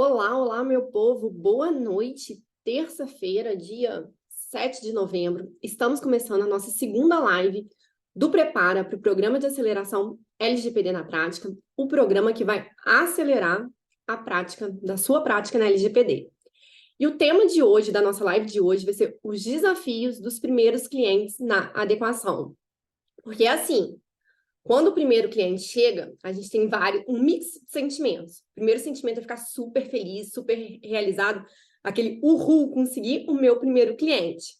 Olá, olá, meu povo, boa noite. Terça-feira, dia 7 de novembro, estamos começando a nossa segunda live do Prepara para o Programa de Aceleração LGPD na Prática, o programa que vai acelerar a prática da sua prática na LGPD. E o tema de hoje, da nossa live de hoje, vai ser os desafios dos primeiros clientes na adequação. Porque é assim, quando o primeiro cliente chega, a gente tem um mix de sentimentos. O primeiro sentimento é ficar super feliz, super realizado, aquele uhul, consegui o meu primeiro cliente.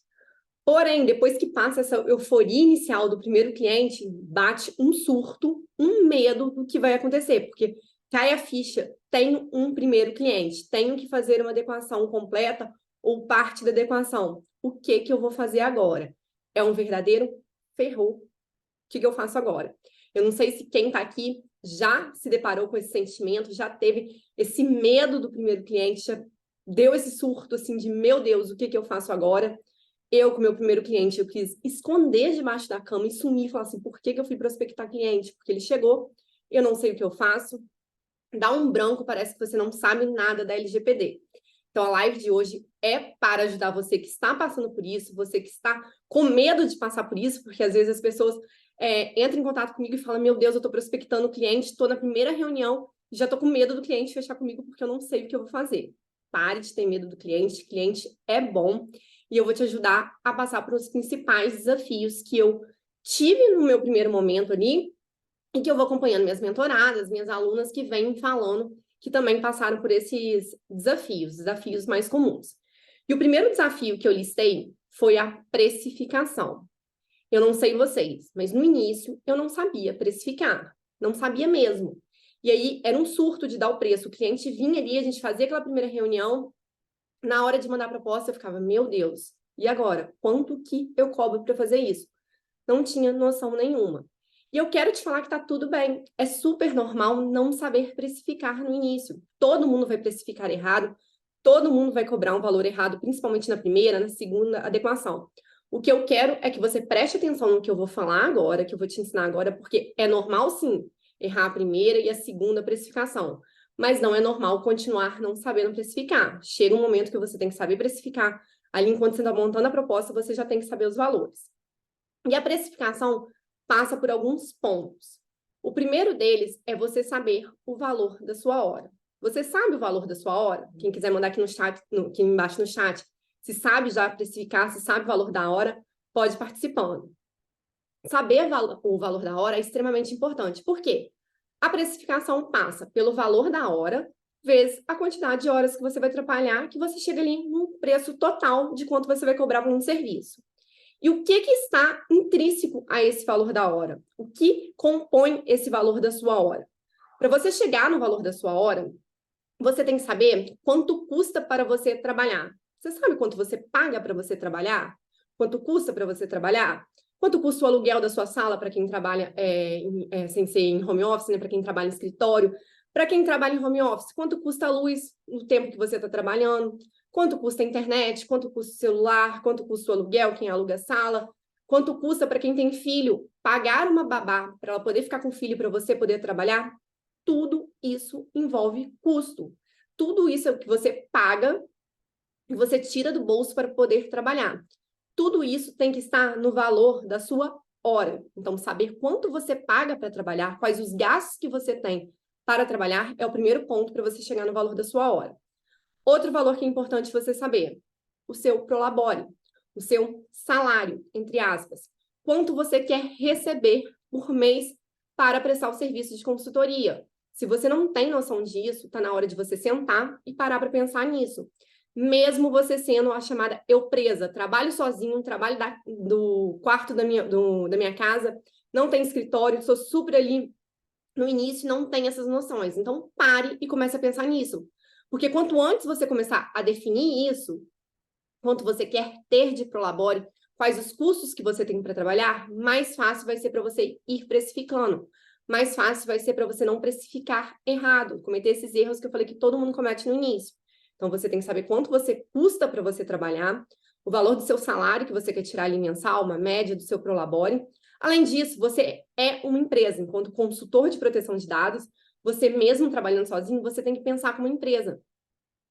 Porém, depois que passa essa euforia inicial do primeiro cliente, bate um surto, um medo do que vai acontecer, porque cai a ficha, tenho um primeiro cliente, tenho que fazer uma adequação completa ou parte da adequação. O que eu vou fazer agora? É um verdadeiro ferrou. O que eu faço agora? Eu não sei se quem está aqui já se deparou com esse sentimento, já teve esse medo do primeiro cliente, já deu esse surto assim de, meu Deus, o que eu faço agora? Eu, com o meu primeiro cliente, eu quis esconder debaixo da cama e sumir e falar assim, por que eu fui prospectar cliente? Porque ele chegou, eu não sei o que eu faço, dá um branco, parece que você não sabe nada da LGPD. Então, a live de hoje é para ajudar você que está passando por isso, você que está com medo de passar por isso, porque às vezes as pessoas entram em contato comigo e falam, meu Deus, eu estou prospectando o cliente, estou na primeira reunião, já estou com medo do cliente fechar comigo porque eu não sei o que eu vou fazer. Pare de ter medo do cliente é bom, e eu vou te ajudar a passar por os principais desafios que eu tive no meu primeiro momento ali, e que eu vou acompanhando minhas mentoradas, minhas alunas que vêm falando que também passaram por esses desafios mais comuns. E o primeiro desafio que eu listei foi a precificação. Eu não sei vocês, mas no início eu não sabia precificar, não sabia mesmo. E aí era um surto de dar o preço. O cliente vinha ali, a gente fazia aquela primeira reunião, na hora de mandar a proposta eu ficava, meu Deus, e agora? Quanto que eu cobro para fazer isso? Não tinha noção nenhuma. E eu quero te falar que tá tudo bem. É super normal não saber precificar no início. Todo mundo vai precificar errado, todo mundo vai cobrar um valor errado, principalmente na primeira, na segunda adequação. O que eu quero é que você preste atenção no que eu vou falar agora, que eu vou te ensinar agora, porque é normal sim errar a primeira e a segunda precificação. Mas não é normal continuar não sabendo precificar. Chega um momento que você tem que saber precificar. Ali, enquanto você está montando a proposta, você já tem que saber os valores. E a precificação passa por alguns pontos. O primeiro deles é você saber o valor da sua hora. Você sabe o valor da sua hora? Quem quiser mandar aqui no chat, aqui embaixo no chat, se sabe já precificar, se sabe o valor da hora, pode ir participando. Saber o valor da hora é extremamente importante. Por quê? A precificação passa pelo valor da hora vezes a quantidade de horas que você vai trabalhar, que você chega ali no preço total de quanto você vai cobrar por um serviço. E o que está intrínseco a esse valor da hora? O que compõe esse valor da sua hora? Para você chegar no valor da sua hora, você tem que saber quanto custa para você trabalhar. Você sabe quanto você paga para você trabalhar? Quanto custa para você trabalhar? Quanto custa o aluguel da sua sala para quem trabalha sem ser em home office, né? Para quem trabalha em escritório? Para quem trabalha em home office, quanto custa a luz no tempo que você está trabalhando? Quanto custa a internet? Quanto custa o celular? Quanto custa o aluguel, quem aluga a sala? Quanto custa para quem tem filho pagar uma babá para ela poder ficar com o filho para você poder trabalhar? Tudo isso envolve custo. Tudo isso é o que você paga e você tira do bolso para poder trabalhar. Tudo isso tem que estar no valor da sua hora. Então, saber quanto você paga para trabalhar, quais os gastos que você tem para trabalhar, é o primeiro ponto para você chegar no valor da sua hora. Outro valor que é importante você saber, o seu prolabore, o seu salário, entre aspas. Quanto você quer receber por mês para prestar o serviço de consultoria. Se você não tem noção disso, está na hora de você sentar e parar para pensar nisso. Mesmo você sendo a chamada eu presa, trabalho sozinho, trabalho do quarto da minha casa, não tem escritório, sou super ali no início, não tem essas noções. Então, pare e comece a pensar nisso. Porque quanto antes você começar a definir isso, quanto você quer ter de prolabore, quais os custos que você tem para trabalhar, mais fácil vai ser para você ir precificando. Mais fácil vai ser para você não precificar errado, cometer esses erros que eu falei que todo mundo comete no início. Então, você tem que saber quanto você custa para você trabalhar, o valor do seu salário que você quer tirar ali mensal, uma média do seu prolabore. Além disso, você é uma empresa, enquanto consultor de proteção de dados, você mesmo trabalhando sozinho, você tem que pensar como empresa.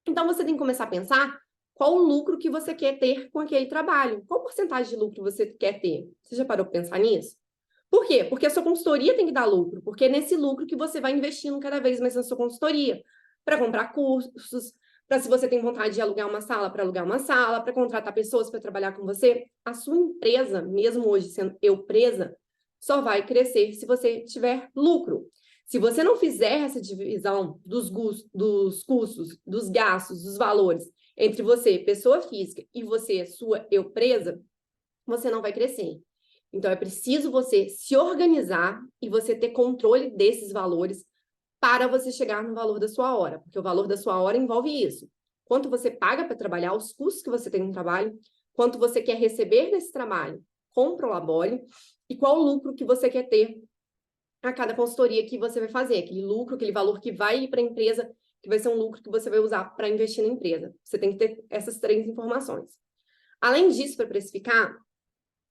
Então, você tem que começar a pensar qual o lucro que você quer ter com aquele trabalho. Qual porcentagem de lucro você quer ter? Você já parou para pensar nisso? Por quê? Porque a sua consultoria tem que dar lucro, porque é nesse lucro que você vai investindo cada vez mais na sua consultoria, para comprar cursos, para se você tem vontade de alugar uma sala, para alugar uma sala, para contratar pessoas para trabalhar com você. A sua empresa, mesmo hoje sendo eu presa, só vai crescer se você tiver lucro. Se você não fizer essa divisão dos custos, dos gastos, dos valores entre você, pessoa física, e você, sua eu presa, você não vai crescer. Então, é preciso você se organizar e você ter controle desses valores para você chegar no valor da sua hora, porque o valor da sua hora envolve isso. Quanto você paga para trabalhar, os custos que você tem no trabalho, quanto você quer receber nesse trabalho com Prolabore e qual o lucro que você quer ter a cada consultoria que você vai fazer, aquele lucro, aquele valor que vai ir para a empresa, que vai ser um lucro que você vai usar para investir na empresa. Você tem que ter essas 3 informações. Além disso, para precificar,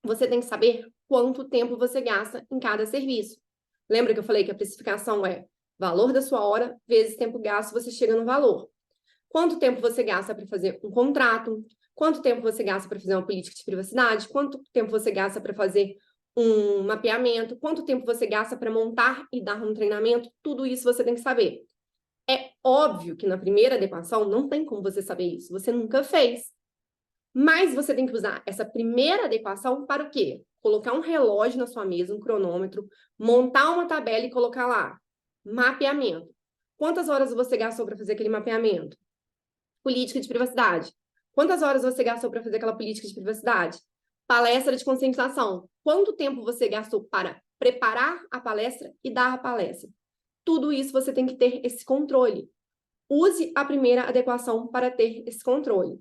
você tem que saber quanto tempo você gasta em cada serviço. Lembra que eu falei que a precificação é valor da sua hora vezes tempo gasto, você chega no valor. Quanto tempo você gasta para fazer um contrato? Quanto tempo você gasta para fazer uma política de privacidade? Quanto tempo você gasta para fazer um mapeamento? Quanto tempo você gasta para montar e dar um treinamento? Tudo isso você tem que saber. É óbvio que na primeira adequação não tem como você saber isso, você nunca fez. Mas você tem que usar essa primeira adequação para o quê? Colocar um relógio na sua mesa, um cronômetro, montar uma tabela e colocar lá, mapeamento. Quantas horas você gastou para fazer aquele mapeamento? Política de privacidade. Quantas horas você gastou para fazer aquela política de privacidade? Palestra de conscientização. Quanto tempo você gastou para preparar a palestra e dar a palestra? Tudo isso você tem que ter esse controle. Use a primeira adequação para ter esse controle.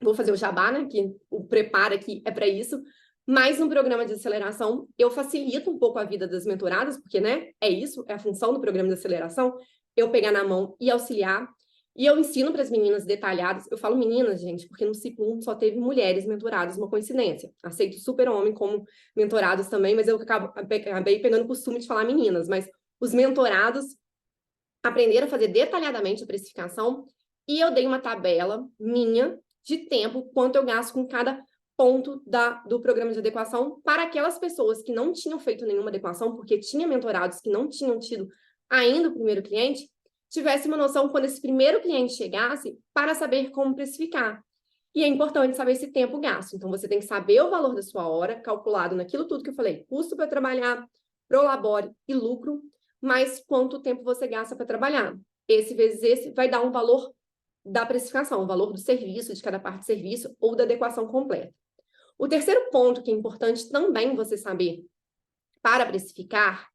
Vou fazer o jabá, né? Que o preparo aqui é para isso. Mas no programa de aceleração, eu facilito um pouco a vida das mentoradas, porque, né? É isso, é a função do programa de aceleração, eu pegar na mão e auxiliar. E eu ensino para as meninas detalhadas. Eu falo meninas, gente, porque no ciclo 1 só teve mulheres mentoradas, uma coincidência. Aceito super homem como mentorados também, mas eu acabei pegando o costume de falar meninas. Mas os mentorados aprenderam a fazer detalhadamente a precificação e eu dei uma tabela minha de tempo, quanto eu gasto com cada ponto do programa de adequação para aquelas pessoas que não tinham feito nenhuma adequação, porque tinha mentorados que não tinham tido ainda o primeiro cliente, tivesse uma noção quando esse primeiro cliente chegasse para saber como precificar. E é importante saber esse tempo gasto. Então, você tem que saber o valor da sua hora, calculado naquilo tudo que eu falei, custo para trabalhar, Prolabore e lucro, mais quanto tempo você gasta para trabalhar. Esse vezes esse vai dar um valor da precificação, o valor do serviço, de cada parte do serviço, ou da adequação completa. O terceiro ponto que é importante também você saber para precificar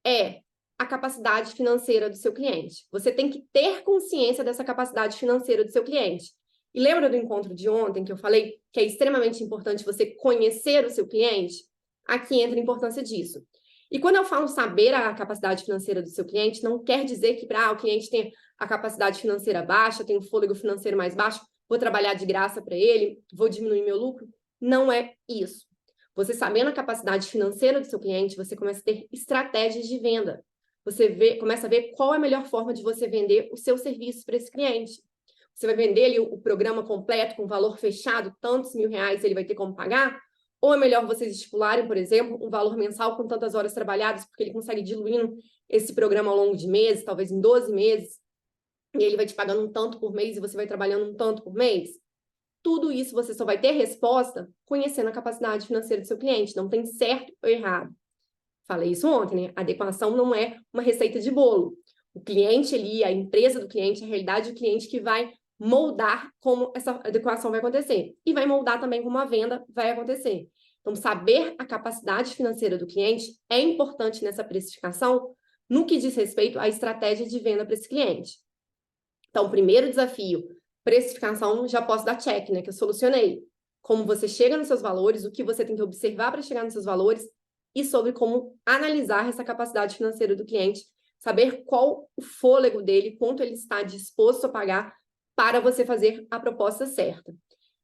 é a capacidade financeira do seu cliente. Você tem que ter consciência dessa capacidade financeira do seu cliente. E lembra do encontro de ontem que eu falei que é extremamente importante você conhecer o seu cliente? Aqui entra a importância disso. E quando eu falo saber a capacidade financeira do seu cliente, não quer dizer que o cliente tem a capacidade financeira baixa, tem o fôlego financeiro mais baixo, vou trabalhar de graça para ele, vou diminuir meu lucro. Não é isso. Você sabendo a capacidade financeira do seu cliente, você começa a ter estratégias de venda. Você começa a ver qual é a melhor forma de você vender o seu serviço para esse cliente. Você vai vender ele o programa completo com valor fechado, tantos R$1.000 ele vai ter como pagar? Ou é melhor vocês estipularem, por exemplo, um valor mensal com tantas horas trabalhadas, porque ele consegue diluindo esse programa ao longo de meses, talvez em 12 meses, e ele vai te pagando um tanto por mês e você vai trabalhando um tanto por mês? Tudo isso você só vai ter resposta conhecendo a capacidade financeira do seu cliente. Não tem certo ou errado. Falei isso ontem, né? A adequação não é uma receita de bolo. O cliente ali, a empresa do cliente, a realidade do cliente que vai moldar como essa adequação vai acontecer. E vai moldar também como a venda vai acontecer. Então, saber a capacidade financeira do cliente é importante nessa precificação no que diz respeito à estratégia de venda para esse cliente. Então, o primeiro desafio, precificação, já posso dar check, né? Que eu solucionei. Como você chega nos seus valores, o que você tem que observar para chegar nos seus valores e sobre como analisar essa capacidade financeira do cliente, saber qual o fôlego dele, quanto ele está disposto a pagar para você fazer a proposta certa.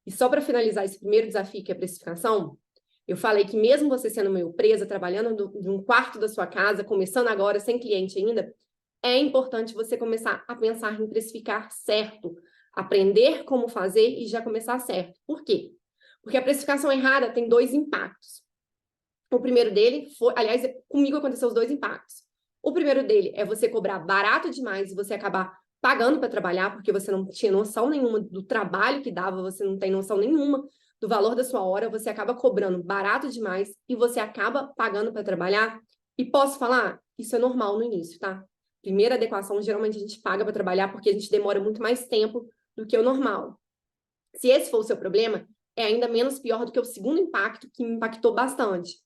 E só para finalizar esse primeiro desafio, que é a precificação, eu falei que mesmo você sendo uma empresa, trabalhando de um quarto da sua casa, começando agora, sem cliente ainda, é importante você começar a pensar em precificar certo, aprender como fazer e já começar certo. Por quê? Porque a precificação errada tem 2 impactos. O primeiro dele foi, aliás, comigo aconteceu os 2 impactos. O primeiro dele é você cobrar barato demais e você acabar pagando para trabalhar, porque você não tinha noção nenhuma do trabalho que dava, você não tem noção nenhuma do valor da sua hora, você acaba cobrando barato demais e você acaba pagando para trabalhar. E posso falar? Isso é normal no início, tá? Primeira adequação, geralmente a gente paga para trabalhar porque a gente demora muito mais tempo do que o normal. Se esse for o seu problema, é ainda menos pior do que o segundo impacto, que me impactou bastante.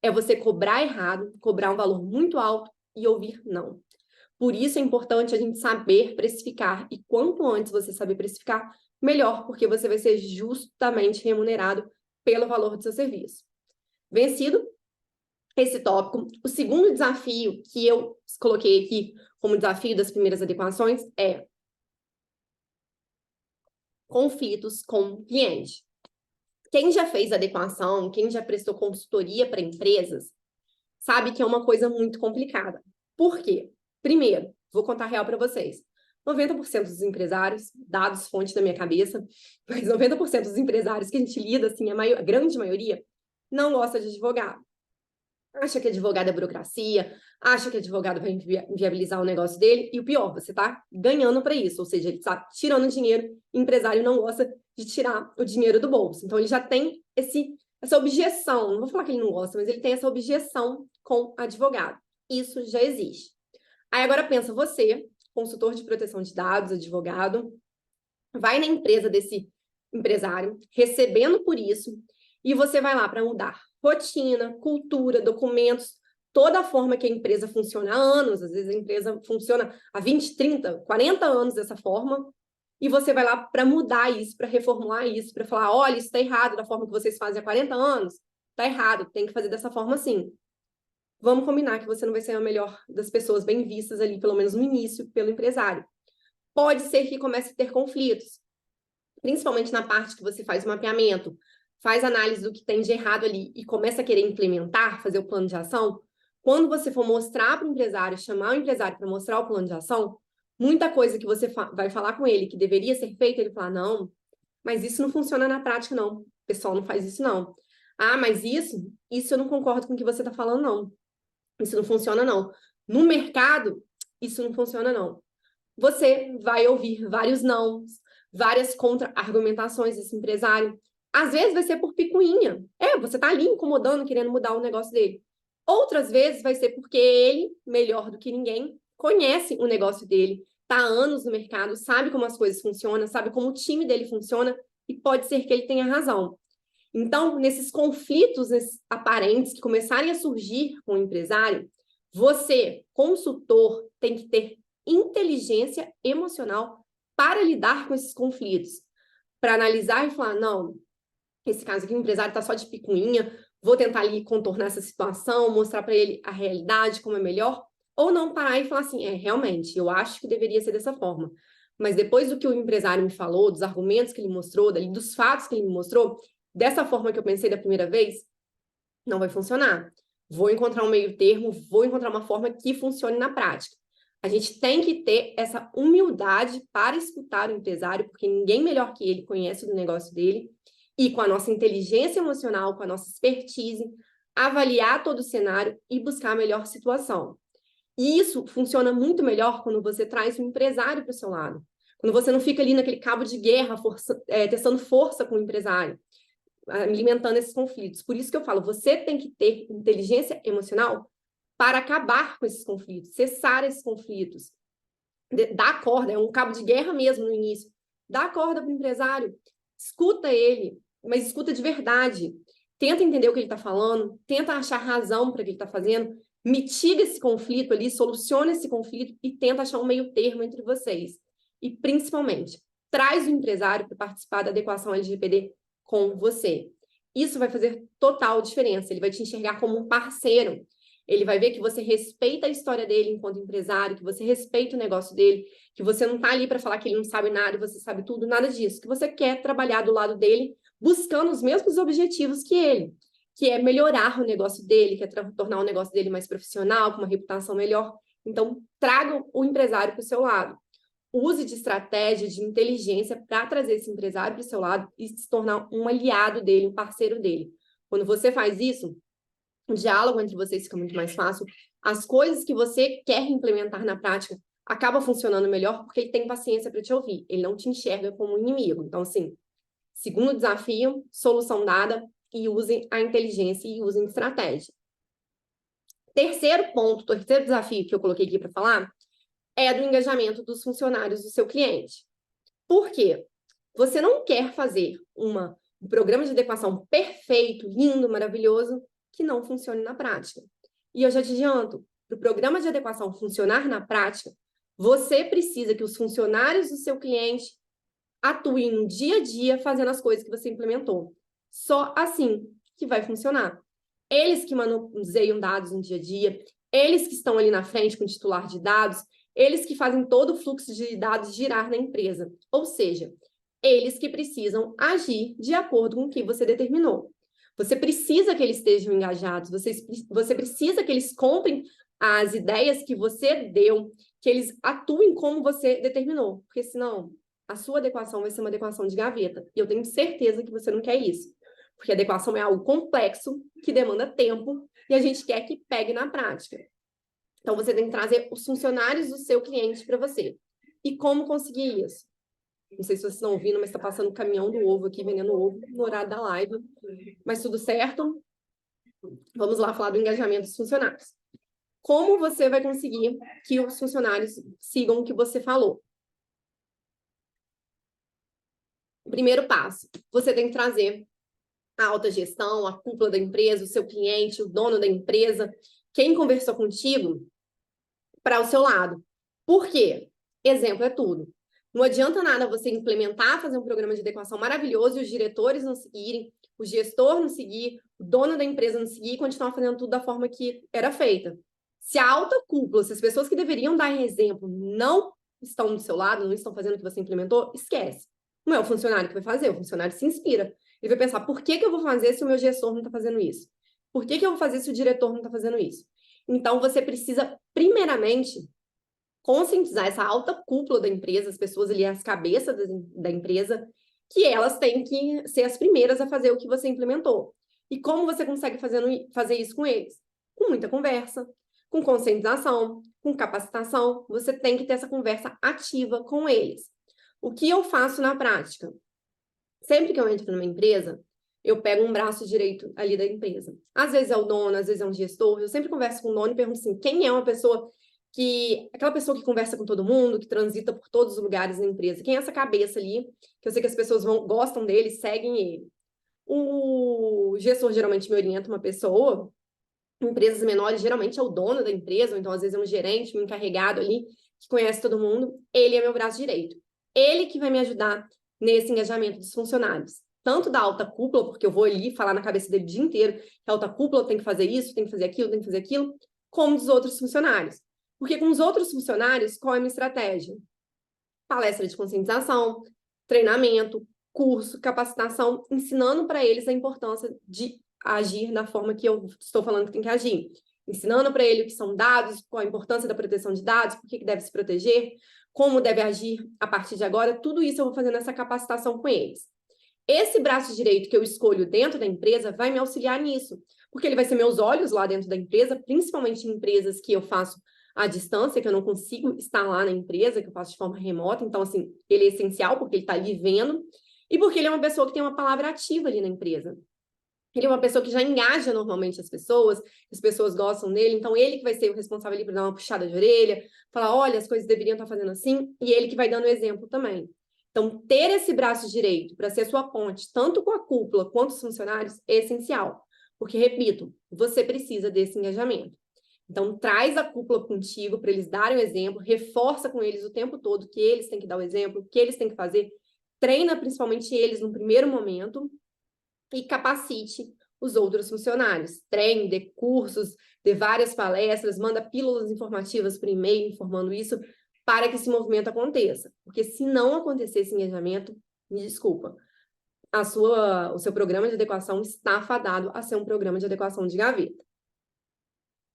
É você cobrar errado, cobrar um valor muito alto e ouvir não. Por isso é importante a gente saber precificar. E quanto antes você saber precificar, melhor, porque você vai ser justamente remunerado pelo valor do seu serviço. Vencido esse tópico, o segundo desafio que eu coloquei aqui como desafio das primeiras adequações é conflitos com o cliente. Quem já fez adequação, quem já prestou consultoria para empresas, sabe que é uma coisa muito complicada. Por quê? Primeiro, vou contar a real para vocês. 90% dos empresários, dados fonte da minha cabeça, mas 90% dos empresários que a gente lida, assim, a grande maioria, não gosta de advogado. Acha que advogado é burocracia, acha que advogado vai inviabilizar o negócio dele, e o pior, você está ganhando para isso, ou seja, ele está tirando dinheiro, o empresário não gosta de tirar o dinheiro do bolso. Então, ele já tem essa objeção, não vou falar que ele não gosta, mas ele tem essa objeção com advogado. Isso já existe. Aí agora pensa, você, consultor de proteção de dados, advogado, vai na empresa desse empresário, recebendo por isso, e você vai lá para mudar rotina, cultura, documentos, toda a forma que a empresa funciona há anos, às vezes a empresa funciona há 20, 30, 40 anos dessa forma, e você vai lá para mudar isso, para reformular isso, para falar, olha, isso está errado da forma que vocês fazem há 40 anos, está errado, tem que fazer dessa forma assim. Vamos combinar que você não vai ser a melhor das pessoas bem vistas ali, pelo menos no início, pelo empresário. Pode ser que comece a ter conflitos, principalmente na parte que você faz o mapeamento, faz análise do que tem de errado ali e começa a querer implementar, fazer o plano de ação. Quando você for mostrar para o empresário, chamar o empresário para mostrar o plano de ação, muita coisa que você vai falar com ele que deveria ser feita, ele fala, não, mas isso não funciona na prática, não. O pessoal não faz isso, não. Ah, mas isso eu não concordo com o que você está falando, não. Isso não funciona, não. No mercado, isso não funciona, não. Você vai ouvir vários não, várias contra-argumentações desse empresário. Às vezes vai ser por picuinha. Você tá ali incomodando, querendo mudar o negócio dele. Outras vezes vai ser porque ele, melhor do que ninguém, conhece o negócio dele, tá há anos no mercado, sabe como as coisas funcionam, sabe como o time dele funciona, e pode ser que ele tenha razão. Então, nesses conflitos aparentes que começarem a surgir com o empresário, você, consultor, tem que ter inteligência emocional para lidar com esses conflitos, para analisar e falar, não, esse caso aqui o empresário está só de picuinha, vou tentar ali contornar essa situação, mostrar para ele a realidade, como é melhor, ou não parar e falar assim, realmente, eu acho que deveria ser dessa forma. Mas depois do que o empresário me falou, dos argumentos que ele mostrou, dos fatos que ele me mostrou, dessa forma que eu pensei da primeira vez, não vai funcionar. Vou encontrar um meio termo, vou encontrar uma forma que funcione na prática. A gente tem que ter essa humildade para escutar o empresário, porque ninguém melhor que ele conhece o negócio dele, e com a nossa inteligência emocional, com a nossa expertise, avaliar todo o cenário e buscar a melhor situação. E isso funciona muito melhor quando você traz um empresário para o seu lado. Quando você não fica ali naquele cabo de guerra, testando força com o empresário, alimentando esses conflitos. Por isso que eu falo, você tem que ter inteligência emocional para acabar com esses conflitos, cessar esses conflitos. Dá corda, é um cabo de guerra mesmo no início. Dá corda para o empresário, escuta ele, mas escuta de verdade. Tenta entender o que ele está falando, tenta achar razão para o que ele está fazendo, mitiga esse conflito ali, soluciona esse conflito e tenta achar um meio termo entre vocês. E, principalmente, traz o empresário para participar da adequação LGPD com você. Isso vai fazer total diferença. Ele vai te enxergar como um parceiro. Ele vai ver que você respeita a história dele enquanto empresário, que você respeita o negócio dele, que você não está ali para falar que ele não sabe nada e você sabe tudo, nada disso. Que você quer trabalhar do lado dele, buscando os mesmos objetivos que ele, que é melhorar o negócio dele, que é tornar o negócio dele mais profissional, com uma reputação melhor. Então, traga o empresário para o seu lado. Use de estratégia, de inteligência para trazer esse empresário para o seu lado e se tornar um aliado dele, um parceiro dele. Quando você faz isso, o diálogo entre vocês fica muito mais fácil. As coisas que você quer implementar na prática acaba funcionando melhor porque ele tem paciência para te ouvir. Ele não te enxerga como um inimigo. Então, assim, segundo desafio, solução dada e usem a inteligência e usem estratégia. Terceiro ponto, terceiro desafio que eu coloquei aqui para falar é do engajamento dos funcionários do seu cliente. Por quê? Você não quer fazer um programa de adequação perfeito, lindo, maravilhoso, que não funcione na prática. E eu já te adianto, para o programa de adequação funcionar na prática, você precisa que os funcionários do seu cliente atuem no dia a dia fazendo as coisas que você implementou. Só assim que vai funcionar. Eles que manuseiam dados no dia a dia, eles que estão ali na frente com o titular de dados, eles que fazem todo o fluxo de dados girar na empresa. Ou seja, eles que precisam agir de acordo com o que você determinou. Você precisa que eles estejam engajados, você precisa que eles comprem as ideias que você deu, que eles atuem como você determinou, porque senão a sua adequação vai ser uma adequação de gaveta. E eu tenho certeza que você não quer isso. Porque adequação é algo complexo, que demanda tempo, e a gente quer que pegue na prática. Então, você tem que trazer os funcionários do seu cliente para você. E como conseguir isso? Não sei se vocês estão ouvindo, mas está passando o caminhão do ovo aqui, vendendo ovo no horário da live. Mas tudo certo? Vamos lá falar do engajamento dos funcionários. Como você vai conseguir que os funcionários sigam o que você falou? O primeiro passo, você tem que trazer a alta gestão, a cúpula da empresa, o seu cliente, o dono da empresa, quem conversou contigo, para o seu lado. Por quê? Exemplo é tudo. Não adianta nada você implementar, fazer um programa de adequação maravilhoso e os diretores não seguirem, o gestor não seguir, o dono da empresa não seguir e continuar fazendo tudo da forma que era feita. Se a alta cúpula, se as pessoas que deveriam dar exemplo não estão do seu lado, não estão fazendo o que você implementou, esquece. Não é o funcionário que vai fazer, o funcionário se inspira. Ele vai pensar, por que eu vou fazer se o meu gestor não está fazendo isso? Por que eu vou fazer se o diretor não está fazendo isso? Então, você precisa, primeiramente, conscientizar essa alta cúpula da empresa, as pessoas ali, as cabeças da empresa, que elas têm que ser as primeiras a fazer o que você implementou. E como você consegue fazer isso com eles? Com muita conversa, com conscientização, com capacitação. Você tem que ter essa conversa ativa com eles. O que eu faço na prática? Sempre que eu entro numa empresa, eu pego um braço direito ali da empresa. Às vezes é o dono, às vezes é um gestor. Eu sempre converso com o dono e pergunto assim, quem é uma pessoa aquela pessoa que conversa com todo mundo, que transita por todos os lugares da empresa, quem é essa cabeça ali, que eu sei que as pessoas gostam dele, seguem ele. O gestor geralmente me orienta uma pessoa, em empresas menores geralmente é o dono da empresa, ou então às vezes é um gerente, um encarregado ali, que conhece todo mundo, ele é meu braço direito. Ele que vai me ajudar nesse engajamento dos funcionários. Tanto da alta cúpula, porque eu vou ali falar na cabeça dele o dia inteiro que a alta cúpula tem que fazer isso, tem que fazer aquilo, tem que fazer aquilo, como dos outros funcionários. Porque com os outros funcionários, qual é a minha estratégia? Palestra de conscientização, treinamento, curso, capacitação, ensinando para eles a importância de agir da forma que eu estou falando que tem que agir. Ensinando para ele o que são dados, qual a importância da proteção de dados, por que deve se proteger, como deve agir a partir de agora, tudo isso eu vou fazendo essa capacitação com eles. Esse braço direito que eu escolho dentro da empresa vai me auxiliar nisso, porque ele vai ser meus olhos lá dentro da empresa, principalmente em empresas que eu faço à distância, que eu não consigo estar lá na empresa, que eu faço de forma remota. Então, assim, ele é essencial porque ele está ali vendo e porque ele é uma pessoa que tem uma palavra ativa ali na empresa. Ele é uma pessoa que já engaja normalmente as pessoas gostam dele, então ele que vai ser o responsável ali por dar uma puxada de orelha, falar, olha, as coisas deveriam estar fazendo assim, e ele que vai dando exemplo também. Então, ter esse braço direito para ser a sua ponte, tanto com a cúpula quanto os funcionários, é essencial. Porque, repito, você precisa desse engajamento. Então, traz a cúpula contigo para eles darem o exemplo, reforça com eles o tempo todo que eles têm que dar o exemplo, que eles têm que fazer, treina principalmente eles no primeiro momento e capacite os outros funcionários. Treine, dê cursos, dê várias palestras, manda pílulas informativas por e-mail informando isso para que esse movimento aconteça. Porque se não acontecer esse engajamento, me desculpa, o seu programa de adequação está fadado a ser um programa de adequação de gaveta.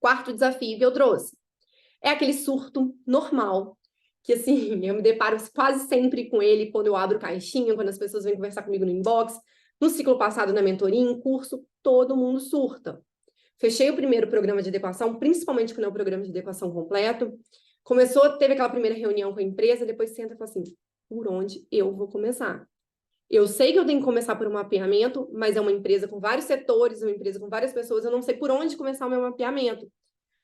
Quarto desafio que eu trouxe. É aquele surto normal, que assim, eu me deparo quase sempre com ele quando eu abro caixinha, quando as pessoas vêm conversar comigo no inbox, no ciclo passado na mentoria, em curso, todo mundo surta. Fechei o primeiro programa de adequação, principalmente quando é o programa de adequação completo. Teve aquela primeira reunião com a empresa, depois senta e fala assim, por onde eu vou começar? Eu sei que eu tenho que começar por um mapeamento, mas é uma empresa com vários setores, uma empresa com várias pessoas, eu não sei por onde começar o meu mapeamento.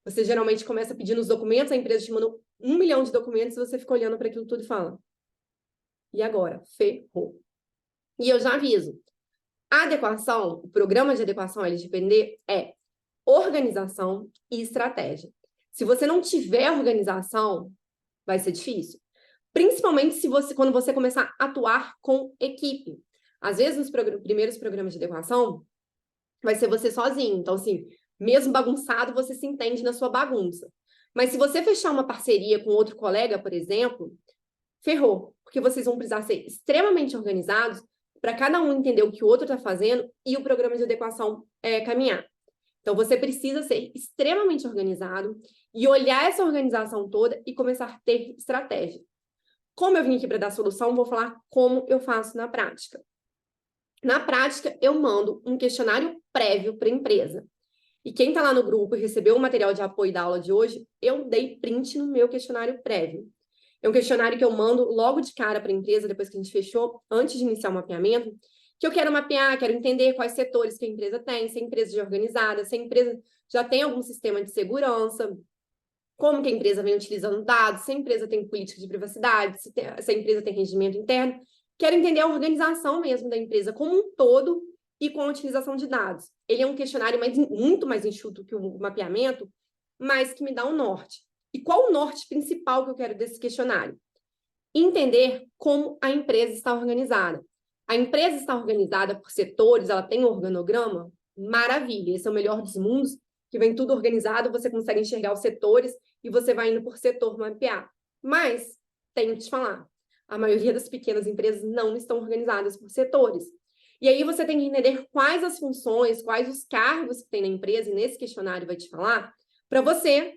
Você geralmente começa pedindo os documentos, a empresa te manda 1 milhão de documentos e você fica olhando para aquilo tudo e fala, e agora? Ferrou. E eu já aviso, a adequação, o programa de adequação LGPD é organização e estratégia. Se você não tiver organização, vai ser difícil. Principalmente quando você começar a atuar com equipe. Às vezes, nos primeiros programas de adequação, vai ser você sozinho. Então, assim, mesmo bagunçado, você se entende na sua bagunça. Mas se você fechar uma parceria com outro colega, por exemplo, ferrou. Porque vocês vão precisar ser extremamente organizados para cada um entender o que o outro está fazendo e o programa de adequação caminhar. Então, você precisa ser extremamente organizado e olhar essa organização toda e começar a ter estratégia. Como eu vim aqui para dar solução, vou falar como eu faço na prática. Na prática, eu mando um questionário prévio para a empresa. E quem está lá no grupo e recebeu o material de apoio da aula de hoje, eu dei print no meu questionário prévio. É um questionário que eu mando logo de cara para a empresa, depois que a gente fechou, antes de iniciar o mapeamento, que eu quero mapear, quero entender quais setores que a empresa tem, se a empresa já é organizada, se a empresa já tem algum sistema de segurança, como que a empresa vem utilizando dados, se a empresa tem política de privacidade, se a empresa tem rendimento interno. Quero entender a organização mesmo da empresa como um todo e com a utilização de dados. Ele é um questionário muito mais enxuto que o mapeamento, mas que me dá um norte. E qual o norte principal que eu quero desse questionário? Entender como a empresa está organizada. A empresa está organizada por setores, ela tem um organograma? Maravilha, esse é o melhor dos mundos, que vem tudo organizado, você consegue enxergar os setores e você vai indo por setor mapear. Mas, tenho que te falar, a maioria das pequenas empresas não estão organizadas por setores. E aí você tem que entender quais as funções, quais os cargos que tem na empresa, e nesse questionário vai te falar, para você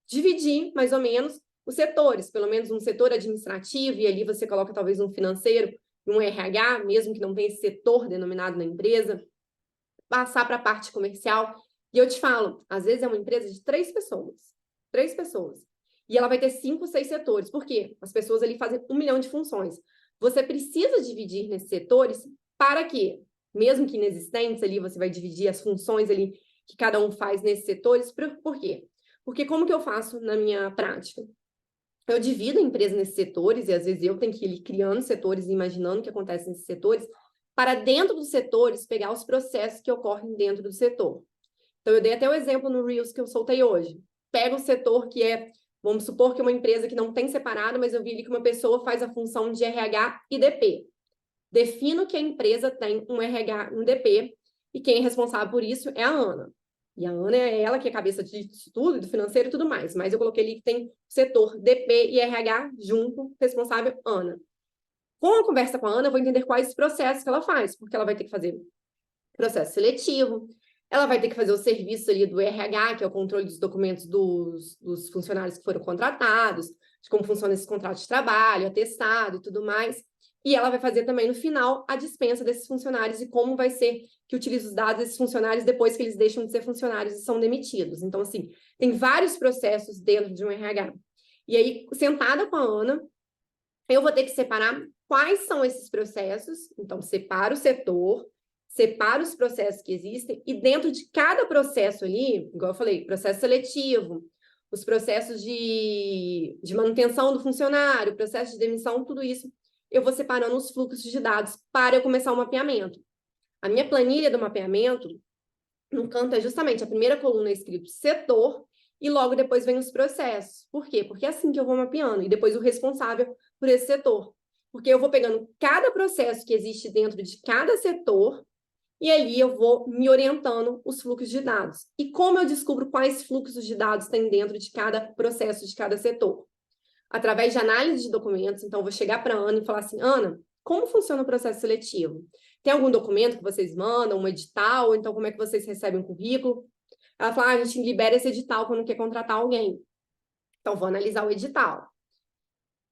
dividir, mais ou menos, os setores, pelo menos um setor administrativo, e ali você coloca talvez um financeiro, um RH, mesmo que não tenha esse setor denominado na empresa, passar para a parte comercial. E eu te falo, às vezes é uma empresa de 3 pessoas, e ela vai ter 5, 6 setores. Por quê? As pessoas ali fazem 1 milhão de funções. Você precisa dividir nesses setores para que, mesmo que inexistentes ali, você vai dividir as funções ali que cada um faz nesses setores. Por quê? Porque como que eu faço na minha prática? Eu divido a empresa nesses setores, e às vezes eu tenho que ir criando setores e imaginando o que acontece nesses setores, para dentro dos setores pegar os processos que ocorrem dentro do setor. Então, eu dei até o exemplo no Reels que eu soltei hoje. Pega o setor que vamos supor que é uma empresa que não tem separado, mas eu vi ali que uma pessoa faz a função de RH e DP. Defino que a empresa tem um RH e um DP, e quem é responsável por isso é a Ana. E a Ana é ela que é cabeça disso tudo, do financeiro e tudo mais. Mas eu coloquei ali que tem setor DP e RH junto, responsável Ana. Com a conversa com a Ana, eu vou entender quais processos que ela faz, porque ela vai ter que fazer processo seletivo, ela vai ter que fazer o serviço ali do RH, que é o controle dos documentos dos funcionários que foram contratados, de como funciona esse contrato de trabalho, atestado e tudo mais. E ela vai fazer também, no final, a dispensa desses funcionários e como vai ser que utiliza os dados desses funcionários depois que eles deixam de ser funcionários e são demitidos. Então, assim, tem vários processos dentro de um RH. E aí, sentada com a Ana, eu vou ter que separar quais são esses processos. Então, separa o setor, separa os processos que existem, e dentro de cada processo ali, igual eu falei, processo seletivo, os processos de manutenção do funcionário, processo de demissão, tudo isso, eu vou separando os fluxos de dados para eu começar o mapeamento. A minha planilha do mapeamento, no canto, é justamente a primeira coluna escrito setor, e logo depois vem os processos. Por quê? Porque é assim que eu vou mapeando, e depois o responsável por esse setor. Porque eu vou pegando cada processo que existe dentro de cada setor, e ali eu vou me orientando os fluxos de dados. E como eu descubro quais fluxos de dados tem dentro de cada processo, de cada setor? Através de análise de documentos. Então, eu vou chegar para a Ana e falar assim, Ana, como funciona o processo seletivo? Tem algum documento que vocês mandam, um edital? Então, como é que vocês recebem um currículo? Ela fala, a gente libera esse edital quando quer contratar alguém. Então, vou analisar o edital.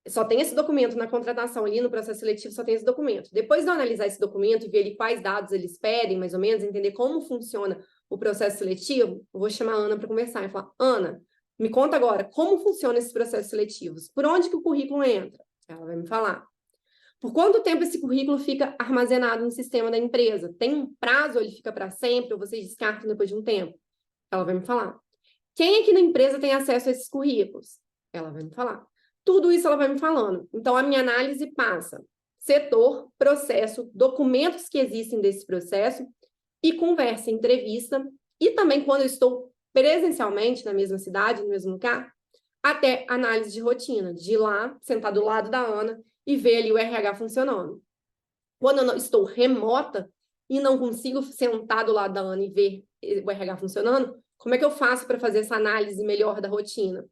Só tem esse documento na contratação ali, no processo seletivo, só tem esse documento. Depois de eu analisar esse documento e ver ali quais dados eles pedem, mais ou menos, entender como funciona o processo seletivo, eu vou chamar a Ana para conversar e falar, Ana, me conta agora, como funcionam esses processos seletivos? Por onde que o currículo entra? Ela vai me falar. Por quanto tempo esse currículo fica armazenado no sistema da empresa? Tem um prazo, ou ele fica para sempre, ou vocês descartam depois de um tempo? Ela vai me falar. Quem aqui na empresa tem acesso a esses currículos? Ela vai me falar. Tudo isso ela vai me falando. Então, a minha análise passa setor, processo, documentos que existem desse processo e conversa, entrevista. E também, quando eu estou presencialmente na mesma cidade, no mesmo lugar, até análise de rotina, de ir lá, sentar do lado da Ana e ver ali o RH funcionando. Quando eu não, estou remota e não consigo sentar do lado da Ana e ver o RH funcionando, como é que eu faço para fazer essa análise melhor da rotina?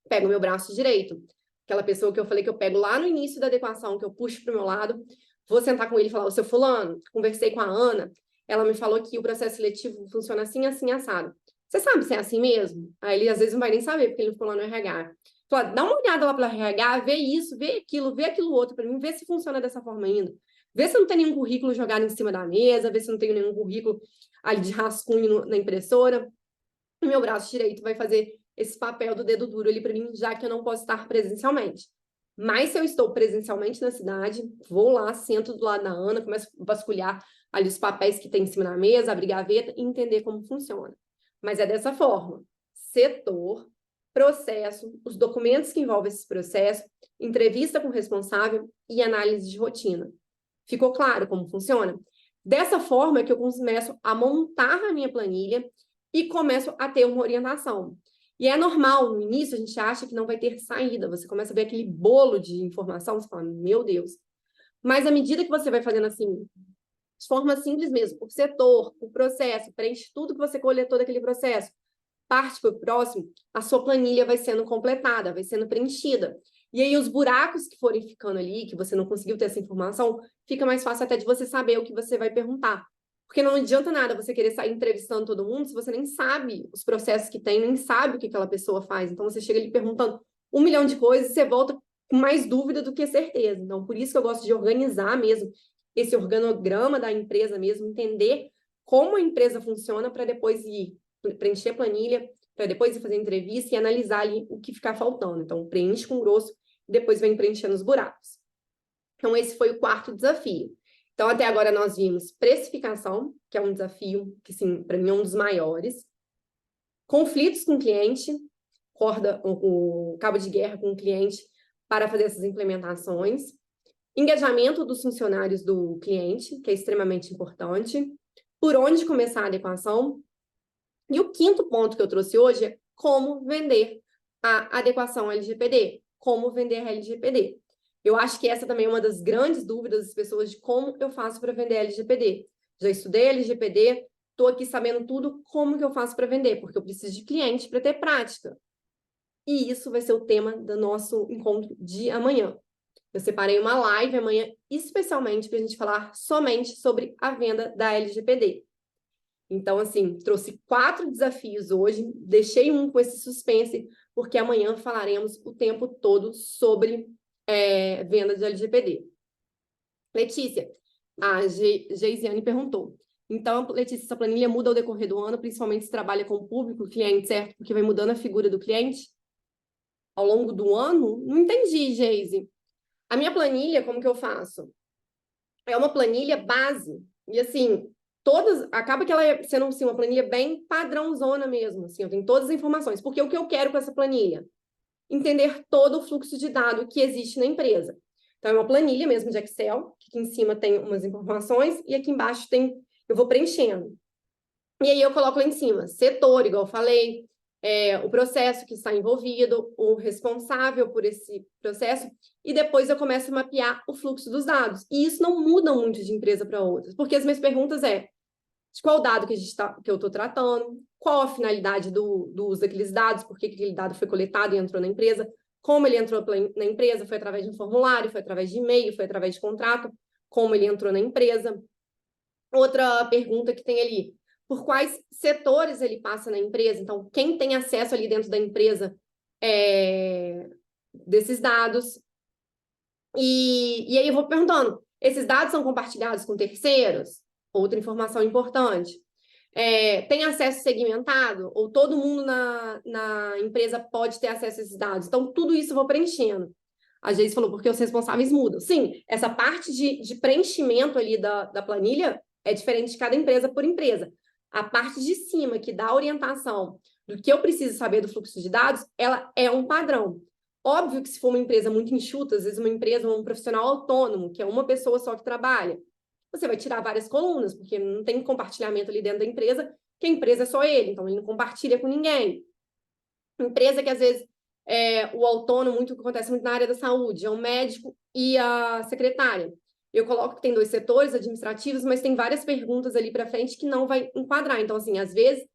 Pego o meu braço direito, aquela pessoa que eu falei que eu pego lá no início da adequação, que eu puxo para o meu lado, vou sentar com ele e falar, ô, seu fulano, conversei com a Ana, ela me falou que o processo seletivo funciona assim, assim, assado. Você sabe se é assim mesmo? Aí ele às vezes não vai nem saber, porque ele não ficou lá no RH. Fala, dá uma olhada lá pelo RH, vê isso, vê aquilo outro para mim, vê se funciona dessa forma ainda. Vê se não tem nenhum currículo jogado em cima da mesa, vê se não tem nenhum currículo ali de rascunho na impressora. E meu braço direito vai fazer esse papel do dedo duro ali para mim, já que eu não posso estar presencialmente. Mas se eu estou presencialmente na cidade, vou lá, sento do lado da Ana, começo a vasculhar ali os papéis que tem em cima da mesa, abrir gaveta e entender como funciona. Mas é dessa forma: setor, processo, os documentos que envolvem esse processo, entrevista com o responsável e análise de rotina. Ficou claro como funciona? Dessa forma que eu começo a montar a minha planilha e começo a ter uma orientação. E é normal, no início a gente acha que não vai ter saída, você começa a ver aquele bolo de informação, você fala, meu Deus. Mas à medida que você vai fazendo assim, de forma simples mesmo, por setor, por processo, preenche tudo que você coletou daquele processo, parte para o próximo, a sua planilha vai sendo completada, vai sendo preenchida. E aí os buracos que forem ficando ali, que você não conseguiu ter essa informação, fica mais fácil até de você saber o que você vai perguntar. Porque não adianta nada você querer sair entrevistando todo mundo se você nem sabe os processos que tem, nem sabe o que aquela pessoa faz. Então, você chega ali perguntando 1 milhão de coisas e você volta com mais dúvida do que certeza. Então, por isso que eu gosto de organizar mesmo esse organograma da empresa mesmo, entender como a empresa funciona para depois ir preencher planilha, para depois ir fazer entrevista e analisar ali o que ficar faltando. Então, preenche com grosso e depois vem preenchendo os buracos. Então, esse foi o quarto desafio. Então, até agora nós vimos precificação, que é um desafio que, sim, para mim é um dos maiores. Conflitos com o cliente, o cabo de guerra com o cliente para fazer essas implementações. Engajamento dos funcionários do cliente, que é extremamente importante. Por onde começar a adequação. E o quinto ponto que eu trouxe hoje é como vender a adequação LGPD. Como vender a LGPD. Eu acho que essa também é uma das grandes dúvidas das pessoas de como eu faço para vender LGPD. Já estudei LGPD, estou aqui sabendo tudo, como que eu faço para vender? Porque eu preciso de cliente para ter prática. E isso vai ser o tema do nosso encontro de amanhã. Eu separei uma live amanhã especialmente para a gente falar somente sobre a venda da LGPD. Então, assim, trouxe 4 desafios hoje, deixei um com esse suspense, porque amanhã falaremos o tempo todo sobre venda de LGPD. Letícia, a Geisiane perguntou. Então, Letícia, essa planilha muda ao decorrer do ano, principalmente se trabalha com o público, cliente, certo? Porque vai mudando a figura do cliente ao longo do ano? Não entendi, Geise. A minha planilha, como que eu faço? É uma planilha base. E, assim, acaba que ela é sendo assim, uma planilha bem padrãozona mesmo. Assim, eu tenho todas as informações. Porque o que eu quero com essa planilha? Entender todo o fluxo de dado que existe na empresa. Então, é uma planilha mesmo de Excel, que aqui em cima tem umas informações e aqui embaixo eu vou preenchendo. E aí eu coloco lá em cima, setor, igual eu falei, o processo que está envolvido, o responsável por esse processo, e depois eu começo a mapear o fluxo dos dados. E isso não muda muito de empresa para outra, porque as minhas perguntas de qual dado que eu estou tratando, qual a finalidade do uso daqueles dados, por que aquele dado foi coletado e entrou na empresa, como ele entrou na empresa, foi através de um formulário, foi através de e-mail, foi através de contrato, como ele entrou na empresa. Outra pergunta que tem ali, por quais setores ele passa na empresa? Então, quem tem acesso ali dentro da empresa desses dados. E aí eu vou perguntando, esses dados são compartilhados com terceiros? Outra informação importante. Tem acesso segmentado? Ou todo mundo na empresa pode ter acesso a esses dados? Então, tudo isso eu vou preenchendo. A Geise falou, porque os responsáveis mudam. Sim, essa parte de preenchimento ali da planilha é diferente de cada empresa por empresa. A parte de cima, que dá a orientação do que eu preciso saber do fluxo de dados, ela é um padrão. Óbvio que se for uma empresa muito enxuta, às vezes uma empresa, um profissional autônomo, que é uma pessoa só que trabalha, você vai tirar várias colunas, porque não tem compartilhamento ali dentro da empresa, que a empresa é só ele, então ele não compartilha com ninguém. Empresa que às vezes o autônomo, muito que acontece muito na área da saúde, é o médico e a secretária. Eu coloco que tem 2 setores administrativos, mas tem várias perguntas ali para frente que não vai enquadrar. Então, assim, às vezes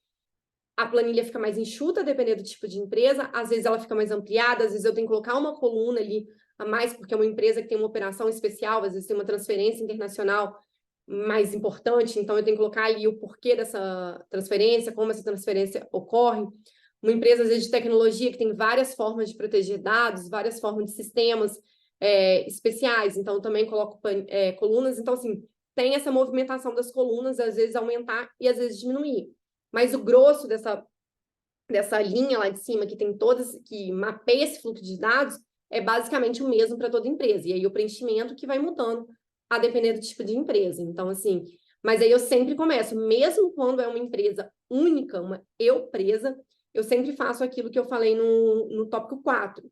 a planilha fica mais enxuta, dependendo do tipo de empresa, às vezes ela fica mais ampliada, às vezes eu tenho que colocar uma coluna ali a mais, porque é uma empresa que tem uma operação especial, às vezes tem uma transferência internacional mais importante, então eu tenho que colocar ali o porquê dessa transferência, como essa transferência ocorre. Uma empresa, às vezes, de tecnologia, que tem várias formas de proteger dados, várias formas de sistemas especiais, então eu também coloco colunas. Então, assim, tem essa movimentação das colunas, às vezes aumentar e às vezes diminuir. Mas o grosso dessa linha lá de cima, que tem todas, que mapeia esse fluxo de dados, é basicamente o mesmo para toda empresa. E aí o preenchimento que vai mudando a depender do tipo de empresa. Então, assim, mas aí eu sempre começo, mesmo quando é uma empresa única, uma eu-presa, eu sempre faço aquilo que eu falei no tópico 4.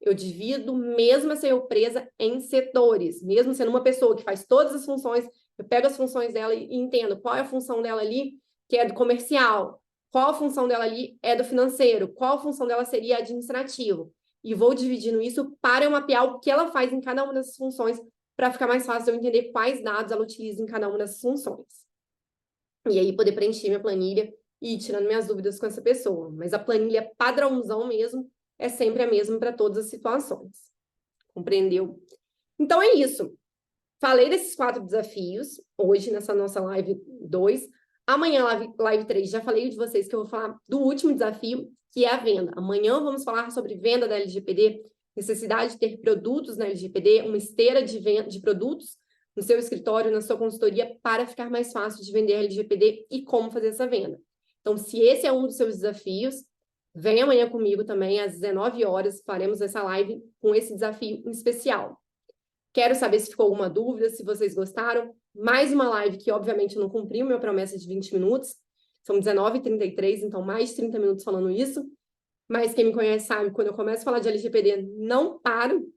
Eu divido, mesmo essa eu-presa, em setores. Mesmo sendo uma pessoa que faz todas as funções, eu pego as funções dela e entendo qual é a função dela ali, que é do comercial, qual a função dela ali é do financeiro, qual a função dela seria administrativo. E vou dividindo isso para eu mapear o que ela faz em cada uma dessas funções, para ficar mais fácil eu entender quais dados ela utiliza em cada uma dessas funções. E aí poder preencher minha planilha e ir tirando minhas dúvidas com essa pessoa. Mas a planilha padrãozão mesmo é sempre a mesma para todas as situações. Compreendeu? Então é isso. Falei desses 4 desafios hoje nessa nossa live 2. Amanhã, live 3, já falei de vocês que eu vou falar do último desafio, que é a venda. Amanhã vamos falar sobre venda da LGPD, necessidade de ter produtos na LGPD, uma esteira de venda de produtos no seu escritório, na sua consultoria, para ficar mais fácil de vender LGPD e como fazer essa venda. Então, se esse é um dos seus desafios, vem amanhã comigo também, às 19 horas, faremos essa live com esse desafio em especial. Quero saber se ficou alguma dúvida, se vocês gostaram. Mais uma live que, obviamente, eu não cumpri a minha promessa de 20 minutos. São 19h33, então mais de 30 minutos falando isso. Mas quem me conhece sabe, quando eu começo a falar de LGPD, não paro.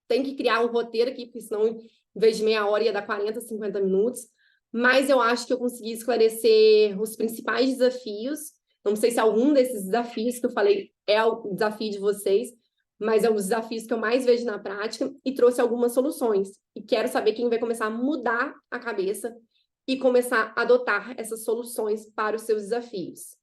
Tem que criar um roteiro aqui, porque senão, em vez de meia hora, ia dar 40, 50 minutos. Mas eu acho que eu consegui esclarecer os principais desafios. Não sei se algum desses desafios que eu falei é o desafio de vocês, mas é um dos desafios que eu mais vejo na prática e trouxe algumas soluções. E quero saber quem vai começar a mudar a cabeça e começar a adotar essas soluções para os seus desafios.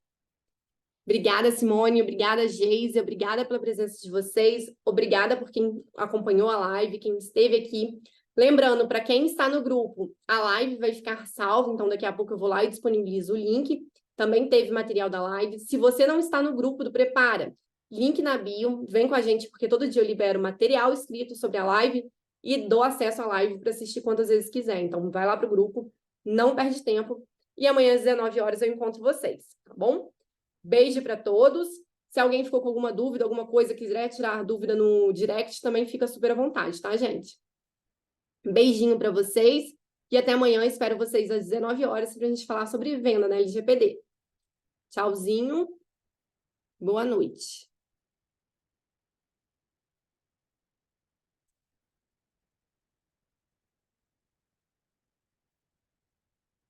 Obrigada, Simone, obrigada, Geise, obrigada pela presença de vocês, obrigada por quem acompanhou a live, quem esteve aqui. Lembrando, para quem está no grupo, a live vai ficar salva, então daqui a pouco eu vou lá e disponibilizo o link. Também teve material da live. Se você não está no grupo do Prepara, link na bio, vem com a gente, porque todo dia eu libero material escrito sobre a live e dou acesso à live para assistir quantas vezes quiser. Então, vai lá para o grupo, não perde tempo. E amanhã às 19 horas eu encontro vocês, tá bom? Beijo para todos. Se alguém ficou com alguma dúvida, alguma coisa, quiser tirar dúvida no direct, também fica super à vontade, tá, gente? Beijinho para vocês e até amanhã. Espero vocês às 19 horas para a gente falar sobre venda na LGPD. Tchauzinho. Boa noite.